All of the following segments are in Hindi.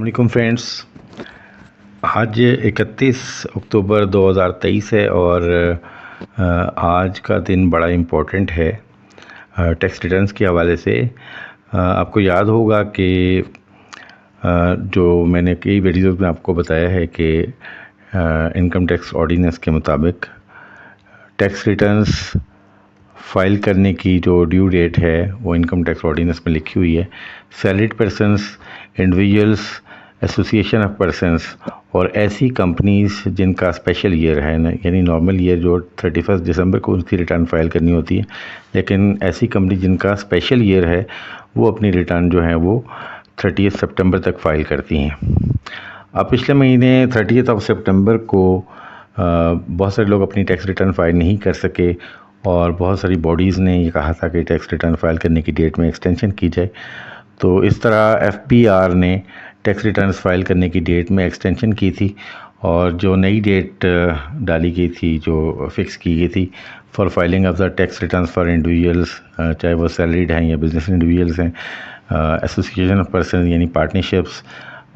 अस्सलामुअलैकुम फ्रेंड्स। आज 31 अक्टूबर 2023 है और आज का दिन बड़ा इम्पोर्टेंट है टैक्स रिटर्न्स के हवाले से। आपको याद होगा कि जो मैंने कई वीडियोज़ में आपको बताया है कि इनकम टैक्स ऑर्डिनेंस के मुताबिक टैक्स रिटर्न्स फाइल करने की जो ड्यू डेट है वो इनकम टैक्स ऑर्डिनेंस में लिखी हुई है। Salaried persons, individuals, association of persons और ऐसी कंपनीज़ जिनका स्पेशल ईयर है ना, यानी नॉर्मल ईयर जो 31 दिसंबर को उनकी रिटर्न फाइल करनी होती है, लेकिन ऐसी कंपनी जिनका स्पेशल ईयर है वो अपनी रिटर्न जो है वो 30 सितंबर तक फ़ाइल करती हैं। अब पिछले महीने 30 सितंबर को बहुत सारे लोग अपनी टैक्स रिटर्न फाइल नहीं कर सके और बहुत सारी बॉडीज़ ने ये कहा था कि टैक्स रिटर्न फाइल करने की डेट में एक्सटेंशन की जाए। तो इस तरह FPR ने टैक्स रिटर्न्स फाइल करने की डेट में एक्सटेंशन की थी और जो नई डेट डाली गई थी, जो फिक्स की गई थी for filing of the tax returns for individuals, चाहे वो सैलरीड हैं या बिजनेस इंडिविजुअल्स हैं, एसोसिएशन ऑफ पर्सन यानी पार्टनरशिप्स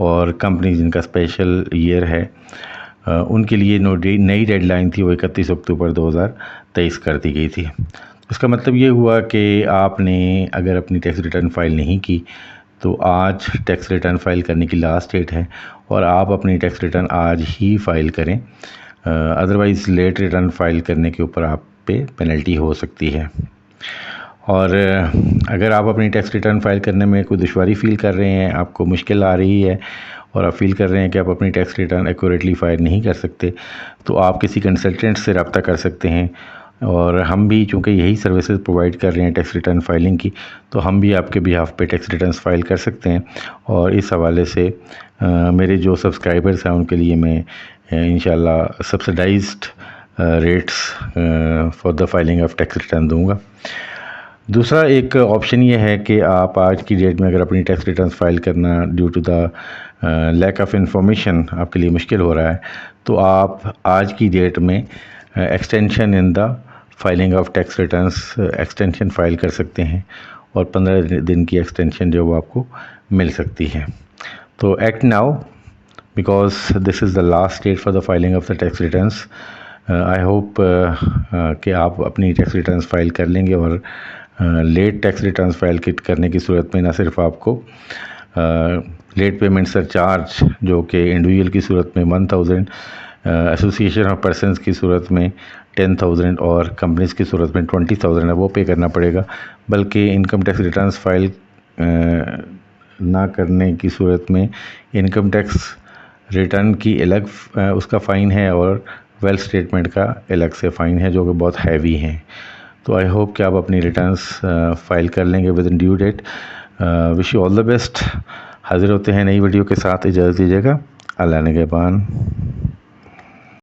और कंपनी जिनका स्पेशल ईयर है, उनके लिए नई डेडलाइन थी वो 31 अक्टूबर 2023 कर दी गई थी। इसका मतलब ये हुआ कि आपने अगर अपनी टैक्स रिटर्न फाइल नहीं की तो आज टैक्स रिटर्न फाइल करने की लास्ट डेट है और आप अपनी टैक्स रिटर्न आज ही फाइल करें, अदरवाइज़ लेट रिटर्न फाइल करने के ऊपर आप पे पेनल्टी हो सकती है। और अगर आप अपनी टैक्स रिटर्न फाइल करने में कोई दुश्वारी फ़ील कर रहे हैं, आपको मुश्किल आ रही है और आप फील कर रहे हैं कि आप अपनी टैक्स रिटर्न एक्यूरेटली फाइल नहीं कर सकते, तो आप किसी कंसल्टेंट से रब्ता कर सकते हैं। और हम भी चूँकि यही सर्विसेज प्रोवाइड कर रहे हैं टैक्स रिटर्न फाइलिंग की, तो हम भी आपके बिहाफ पे टैक्स रिटर्न्स फाइल कर सकते हैं। और इस हवाले से मेरे जो सब्सक्राइबर्स हैं उनके लिए मैं इंशाल्लाह subsidised rates for the filing of tax return दूँगा। दूसरा एक ऑप्शन ये है कि आप आज की डेट में अगर अपनी टैक्स रिटर्न फाइल करना due to the lack of information आपके लिए मुश्किल हो रहा है, तो आप आज की डेट में extension in the filing of tax returns extension file कर सकते हैं और 15 दिन की एक्सटेंशन जो वो आपको मिल सकती है। तो act now because this is the last date for the filing of the tax returns. I hope कि आप अपनी टैक्स रिटर्न्स फाइल कर लेंगे और लेट टैक्स रिटर्न्स फाइल करने की सूरत में ना सिर्फ आपको लेट पेमेंट सरचार्ज जो कि इंडिविजुअल की सूरत में 1000, एसोसिएशन ऑफ पर्सनस की सूरत में 10,000 और कंपनीज़ की सूरत में 20,000 है वो पे करना पड़ेगा, बल्कि इनकम टैक्स रिटर्न्स फाइल ना करने की सूरत में इनकम टैक्स रिटर्न की अलग उसका फ़ाइन है और वेल्थ स्टेटमेंट का अलग से फ़ाइन है जो कि बहुत हैवी हैं। तो आई होप कि आप अपनी रिटर्न्स फाइल कर लेंगे within due date. Wish you all the best. हाज़िर होते हैं नई वीडियो के साथ, इजाज़त दीजिएगा। अल्लाह निगहबान।